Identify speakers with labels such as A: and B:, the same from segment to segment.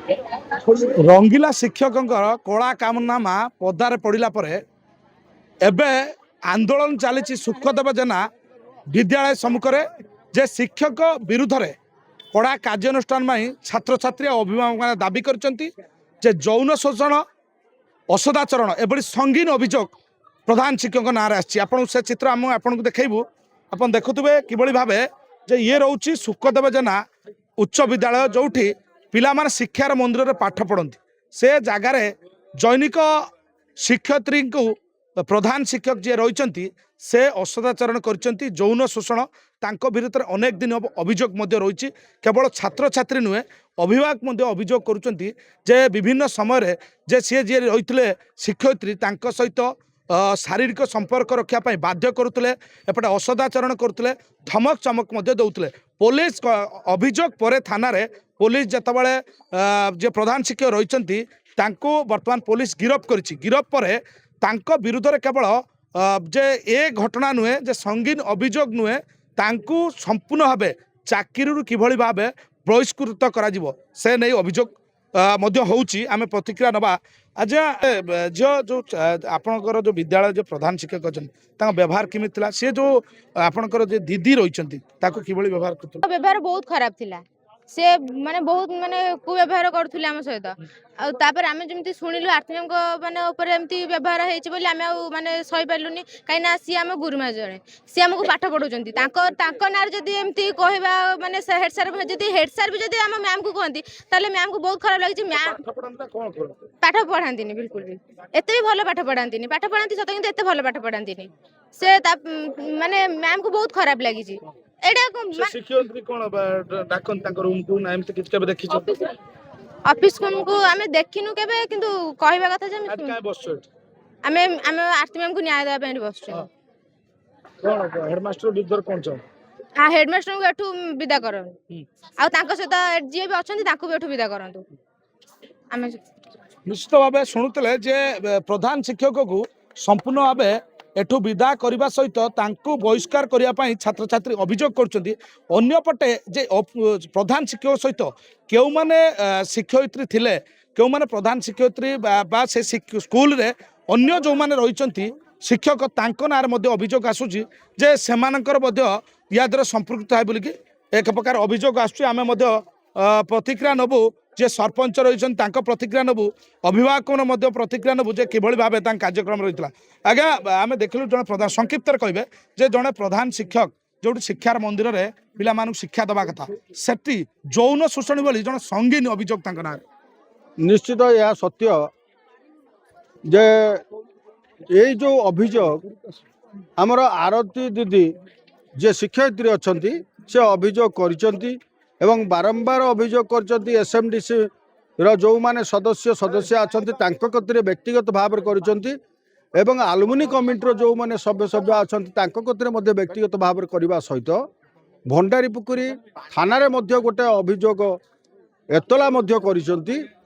A: रंगीला शिक्षक कला कामनामा पदार पड़ा पर एबे आंदोलन चली सुखदेव जेना विद्यालय सम्मुखें जे शिक्षक विरुद्ध में कड़ा कार्यानुष्ठान छात्र छात्री अभिभावक मैंने दाबी कर जौन शोषण असदाचरण एभली संगीन अभियोग प्रधान शिक्षक नाँ आपन से चित्र आम आपको देखू आप देखुवे किभली भाव जे ये रोचे सुखदेव जेना उच्च विद्यालय जोठी पिला माने शिक्षार मंदिर में पाठ पढ़ती से जगार जैनिक शिक्षयित्री को प्रधान शिक्षक जी रही से असदाचरण कर जौन शोषण तांको विरुद्ध अनेक दिन अभियोग रही केवल छात्र छात्री नुहे अभिभावक अभियोग करुँचे विभिन्न समय जे सी जी रही शिक्षयित्री सहित शारीरिक संपर्क रखापी बाध्य करुले एपटे असदाचरण करुले धमक चमक दौले पुलिस अभियोग पर थाना पुलिस जितेबाला जे प्रधान शिक्षक रही बर्तमान पुलिस गिरफ गिरफ पर तांको विरुद्ध में केवल जे ए घटना नुहे जे संगीन अभियोग नुहे तांको संपूर्ण भाव चाकरी किभली भाव बहिष्कृत करा से नहीं अभियोग होउची आमे प्रतिक्रिया नबा आज जो जो आपणकर जो विद्यालय जो प्रधान शिक्षक अच्छा व्यवहार किमी सी जो आपणकर जो दीदी रही किभली व्यवहार करथुला
B: व्यवहार बहुत खराब थिला से माने बहुत माने कुव्यवहार करथुले आम सहित आपर आम जमी शुणिलु आरती मैम माने ऊपर एमती व्यवहार होती बोली आम माने सही पार्लुनि कहीं सी आम गुरुमा जड़े सी आमको पाठ पढ़ाऊँ ना जदि एमती कहवा माने हेड सार जदि हेड सार भी जदि आम मैम को कहती ताले मैम को बहुत खराब लगी मैम पाठ पढ़ाती बिल्कुल भी एत भी भल पाठ पढ़ाती पाठ पढ़ाती सत कि एत भल पाठ पढ़ाती से माने मैम को बहुत खराब लगी ऑफिस को आमे देखिनु केबे किंतु कहबा कथा जे आमे आमे आरती मैम को न्याय देबा पे बसछ
A: कोन हेडमास्टर विद्यार कोन छ
B: हां हेडमास्टर को एठू विदा करन आ तांको सहित जे भी अछंती तांको भी एठू विदा करंतु आमे
A: निश्चित भाव शुणुले जे प्रधान शिक्षक को संपूर्ण भाव एठू विदा करने सहित बहिष्कार करने छात्र छात्री अभियोग करपटे जे प्रधान शिक्षक सहित क्यों माने शिक्षयित्री थिले क्यों माने प्रधान शिक्षयित्री बा से स्कूल रे अन्य जो माने रही शिक्षक तांको नार अभियोग आसूची जे सेमानकर या संपृक्त है बोलिकी एक प्रकार अभियोग आसूची आमे प्रतिक्रिया नबू जे सरपंच रही प्रतिक्रिया नबू अभिभावक प्रतिक्रिया नबू जे किभली भाव कार्यक्रम रही आज्ञा आम देखिलु जड़े प्रधान संक्षिप्त कहे जे जड़े प्रधान शिक्षक जो शिक्षार मंदिर में पिला मानू शिक्षा दवा कथा सेठी जौन शोषण बोली जड़े संगीन अभियोग ना
C: निश्चित यह सत्य जे ये जो अभियोग आमर आरती दीदी जे शिक्षयित्री अच्छा से अभियोग कर एवं बारंबार अभियोग कर एसएमडीसी जो माने सदस्य सदस्य अच्छा व्यक्तिगत भाव कर आलुमिनी कमिटी जो माने सभ्य सभ्य अच्छा व्यक्तिगत भाव करने सहित भंडारीपुखुरी थाना गोटे अभियोग एतला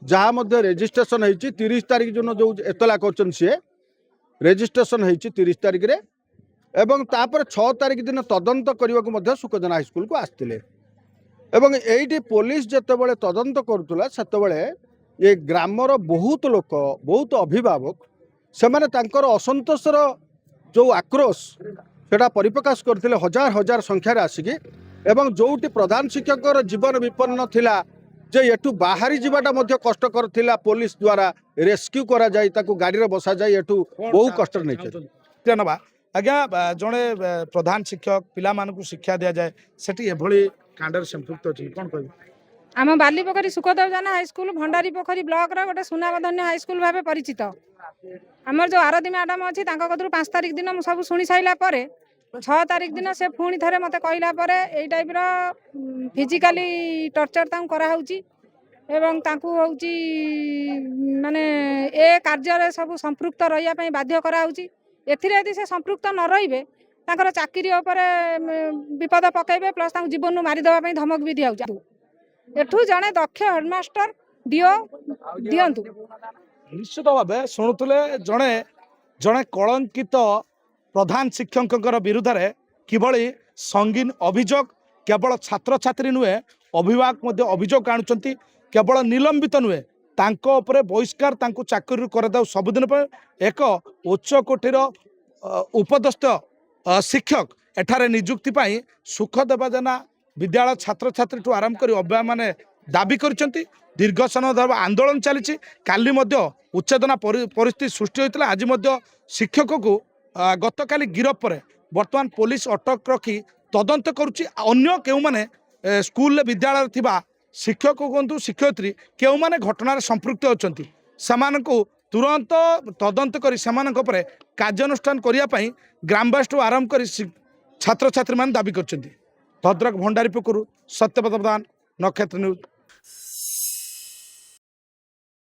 C: जहाँ रेजिस्ट्रेशन होती 30 तारिख जो जो एतला कर रेजिस्ट्रेशन होती 30 तारिख रे एवं तापर 6 तारिख दिन तदंत करने को सुखजना हाईस्कल को आसते एवं यही पुलिस जितेबाला तदंत करुला से ये ग्रामर बहुत लोक बहुत अभिभावक से माने असंतोषर जो आक्रोश सेटा परिप्रकाश करते हजार हजार संख्यार आसिकी एवं जोटी प्रधान शिक्षक जीवन विपन्न थिला जे एठू बाहरी जीवाटा कष्टकर थिला पुलिस द्वारा रेस्क्यू करा जाई ताकू गाड़ी रे बसा जाई एठू बहु कष्ट नहीं
A: नवा आज्ञा जड़े प्रधान शिक्षक पिला मानकु शिक्षा दिया जाए सेठी एभली कांडर संपृक्त अछि कोन कहबो
D: आम बालीपोखरी सुखदेव जाना हाईस्कल भंडारी पोखरी ब्लॉक रा गोटे सुनामधन्य हाईस्कल भाव परिचित आमर जो आरती मैडम अच्छी 5 तारिख दिन सब शुणी सारा 6 तारिख दिन से पुणी थे मत कहला यही टाइप फिजिकाली टर्चर कराऊँगी एवं माने ए कार्य सब संपृक्त रही बाध्य कराऊँगी एथि से संपृक्त न रे चाकरी विपद पकड़े प्लस जीवन मारिदेवाई धमक भी दिया एठू जड़े दक्ष हेडमास्टर डीओ दिंतु
A: निश्चित भाव शुणुले जड़े जड़े कलंकित प्रधान शिक्षक विरुद्ध में किभली संगीन अभियोग केवल छात्र छात्री नुहे अभिभावक अभियोग आणुंट केवल निलंबित नुहे तांको उपरे बहिष्कार तांको चाकरी करदाउ सबुदिन पर एक उच्च कोटीर उपदस्थ शिक्षक एठारे नियुक्ति पाई सुखद योजना विद्यालय छात्र छात्री ठू आरंभ कर अभ्या माने दाबी करछंती। दीर्घ समय धर आंदोलन चली काली उच्छेदना परिस्थिति सृष्टि होता आज शिक्षक को गतकाली गिरफ पर बर्तमान पुलिस अटक रखी तदंत करुच्ची अन्य केउ माने स्कूल विद्यालय थिबा शिक्षक कहतु शिक्षयित्री केउ माने घटनार संपृक्त होचंती सेमानकु तुरंत तदंत करी सेमानक उपरे कार्यानुष्ठान करिया पई ग्रामवासी आरंभ करी छात्र छात्री मान दाबी करछंती। भद्रक भंडारीपुकुरु सत्यपद प्रधान, नक्षत्र न्यूज।